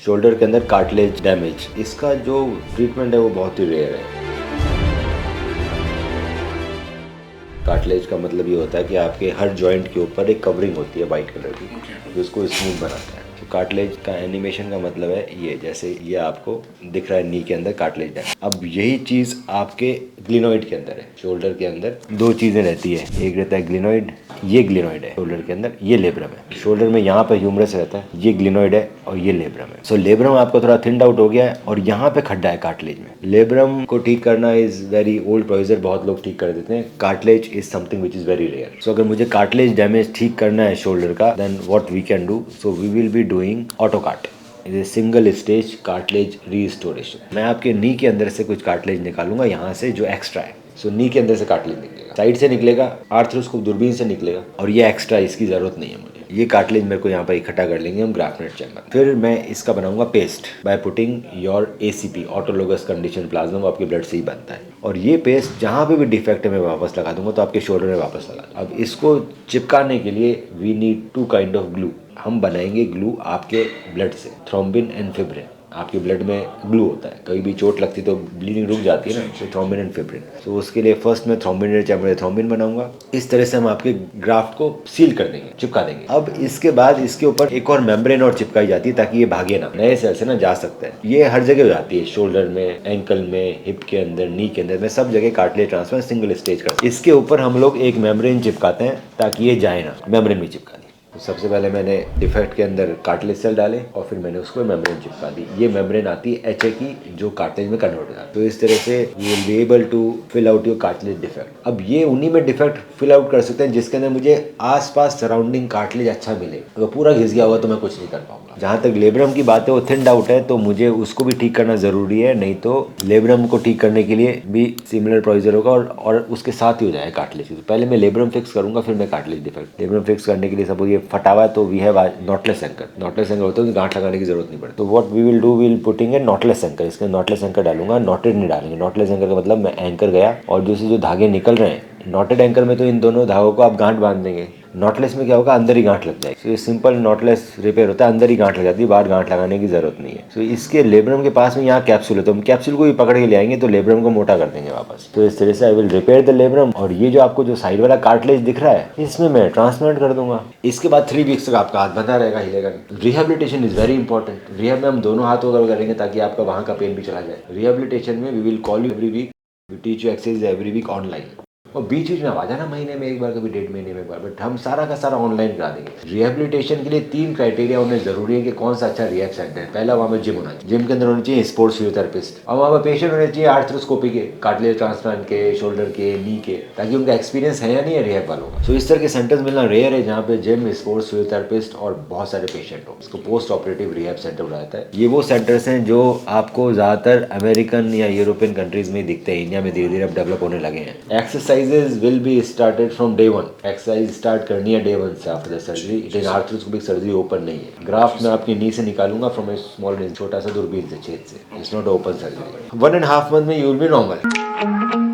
Shoulder के अंदर cartilage damage, इसका जो ट्रीटमेंट है वो बहुत ही रेयर है। कार्टिलेज का मतलब ये होता है कि आपके हर जॉइंट के ऊपर एक कवरिंग होती है वाइट कलर की, जो उसको स्मूथ बनाता है। तो कार्टिलेज का एनिमेशन का मतलब है ये, जैसे ये आपको दिख रहा है नी के अंदर कार्टिलेज डैमेज। अब यही चीज़ आपके ग्लिनोइड के अंदर है। शोल्डर के अंदर दो चीज़ें रहती है, एक रहता है ग्लिनोइड, ये ग्लिनोइड है शोल्डर के अंदर, ये लेब्रम है। शोल्डर में यहाँ पे ह्यूमरस रहता है, ये ग्लिनोइड है और ये लेब्रम है। सो लेब्रम आपका थोड़ा थिंड आउट हो गया है और यहाँ पे खड्डा है कार्टिलेज में। लेब्रम को ठीक करना इज वेरी ओल्ड प्रोसीजर, बहुत लोग ठीक कर देते हैं। Cartilage is something which is very rare. So अगर मुझे कार्टिलेज डैमेज ठीक करना है शोल्डर का, then what we can do, so we will be doing autocart, single stage cartilage restoration. मैं आपके नी के अंदर से कुछ कार्टिलेज निकालूंगा यहाँ से जो एक्स्ट्रा है। सो नी के अंदर से कार्टिलेज निकलेगा, साइड से निकलेगा, आर्थ्रोस्कोप दूरबीन से निकलेगा, और ये एक्स्ट्रा, इसकी जरूरत नहीं है मुझे। ये कार्टिलेज मेरे को यहाँ पर इकट्ठा कर लेंगे हम ग्राफ्टनेट चैम्बर। फिर मैं इसका बनाऊंगा paste by putting your ACP, autologous condition plasma, वो आपके ब्लड से ही बनता है। और ये पेस्ट जहाँ पे भी डिफेक्ट है मैं वापस लगा दूंगा, तो आपके शोल्डर में वापस लगा दूंगा। अब इसको चिपकाने के लिए we need 2 kind of glue. हम बनाएंगे ग्लू आपके ब्लड से, थ्रोम्बिन एंड फिब्रिन। आपके ब्लड में ग्लू होता है, कभी भी चोट लगती तो ब्लीडिंग रुक जाती है ना, तो थ्रोम्बिन एंड फिब्रिन। तो उसके लिए फर्स्ट मैं थ्रोम्बिन चैम्बर थ्रोम्बिन बनाऊंगा। इस तरह से हम आपके ग्राफ्ट को सील कर देंगे, चिपका देंगे। अब इसके बाद इसके ऊपर एक और मेम्ब्रेन और चिपकाई जाती है ताकि ये भागे ना, नए सेल से ना जा सकता है। ये हर जगह हो जाती है, शोल्डर में, एंकल में, हिप के अंदर, नी के अंदर, मैं सब जगह कार्टिलेज ट्रांसफर सिंगल स्टेज कर। इसके ऊपर हम लोग एक मेम्ब्रेन चिपकाते हैं ताकि ये जाए ना, मेम्ब्रेन भी चिपका दी। तो सबसे पहले मैंने डिफेक्ट के अंदर कार्टिलेज सेल डाले और फिर मैंने उसको मेम्ब्रेन चिपका दी। ये मेम्ब्रेन आती है HA की, जो कार्टिलेज में कन्वर्ट हो जाती है। तो इस तरह से you will be able to fill out your cartilage defect. अब ये उन्हीं में डिफेक्ट फिल आउट कर सकते हैं जिसके अंदर मुझे आसपास सराउंडिंग कार्टिलेज अच्छा मिले। अगर पूरा घिस गया होगा तो मैं कुछ नहीं कर पाऊंगा। जहाँ तक लेब्रम की बात है, वो थिन आउट है, तो मुझे उसको भी ठीक करना जरूरी है, नहीं तो लेब्रम को ठीक करने के लिए भी सिमिलर प्रोसीजर होगा और उसके साथ ही हो जाएगा कार्टिलेज। तो पहले मैं लेब्रम फिक्स करूंगा, फिर मैं कार्टिलेज डिफेक्ट। लेब्रम फिक्स करने के लिए सपोज ये फटा हुआ है तो we have knotless anchor. Knotless anchor होता है तो गांठ लगाने की जरूरत नहीं पड़ती। तो what we will do, we will putting a knotless anchor. इसके नॉटलेस एंकर डालूंगा, नॉटेड नहीं डालेंगे। नॉटलेस एंकर का मतलब मैं एंकर गया और जो धागे निकल रहे हैं, नॉटेड एंकर में तो इन दोनों धागों को आप गांठ बांध देंगे। नॉटलेस में क्या होगा, अंदर ही गांठ लग जाएगी। तो ये सिंपल नॉटलेस रिपेयर होता है, अंदर ही गांठ लग जाती है, बाहर गांठ लगाने की जरूरत नहीं है। तो इसके लेब्रम के पास में यहाँ कैप्सूल है, तो हम कैप्सूल को भी पकड़ के ले आएंगे तो लेब्रम को मोटा कर देंगे वापस। तो इस तरह से I will repair the labrum. और ये जो आपको जो साइड वाला कार्टिलेज दिख रहा है, इसमें मैं ट्रांसप्लांट कर दूंगा। इसके बाद 3 वीक्स तक आपका हाथ बंधा रहेगा, हिलेगा नहीं। Rehabilitation is very important. Rehab में हम दोनों हाथों का करेंगे ताकि आपका वहाँ का पेन भी चला जाए। रिहेबिलिटेशन में we will call you every week, we teach you exercise every week online. और बीच में आ जाना, महीने में एक बार, कभी 1.5 महीने में एक बार, बट हम सारा का सारा ऑनलाइन करा देंगे। रिहेबिलिटेशन के लिए 3 क्राइटेरिया उन्हें जरूरी है कि कौन सा अच्छा रिहैब सेंटर है। पहला, वहाँ में जिम होना चाहिए, जिम के अंदर होनी चाहिए स्पोर्ट्स फिजियोथेरेपिस्ट, और वहाँ पर पेशेंट होने चाहिए आर्थ्रोस्कोपी के, कार्टिलेज ट्रांसप्लांट के, शोल्डर के, नी के, ताकि उनका एक्सपीरियंस है या नहीं है रिहैब वालों का। सो इस तरह के सेंटर्स मिलना रेयर है जहाँ पे जिम, स्पोर्ट्स फिजियोथेरेपिस्ट और बहुत सारे पेशेंट हो। इसको पोस्ट ऑपरेटिव रिहैब सेंटर बोला जाता है। ये वो सेंटर्स हैं जो आपको ज्यादातर अमेरिकन या यूरोपियन कंट्रीज में दिखते हैं। इंडिया में धीरे धीरे अब डेवलप होने लगे हैं। Exercises will be started from day 1। Exercise start करनी है डे 1 से after the surgery. It is arthroscopic surgery, open नहीं है। ग्राफ्ट मैं आपकी नी से निकालूंगा फ्रॉम ए स्मॉल, छोटा सा दूरबीन से, छेद से। It's not open surgery. 1.5 month में यू विल बी नॉर्मल।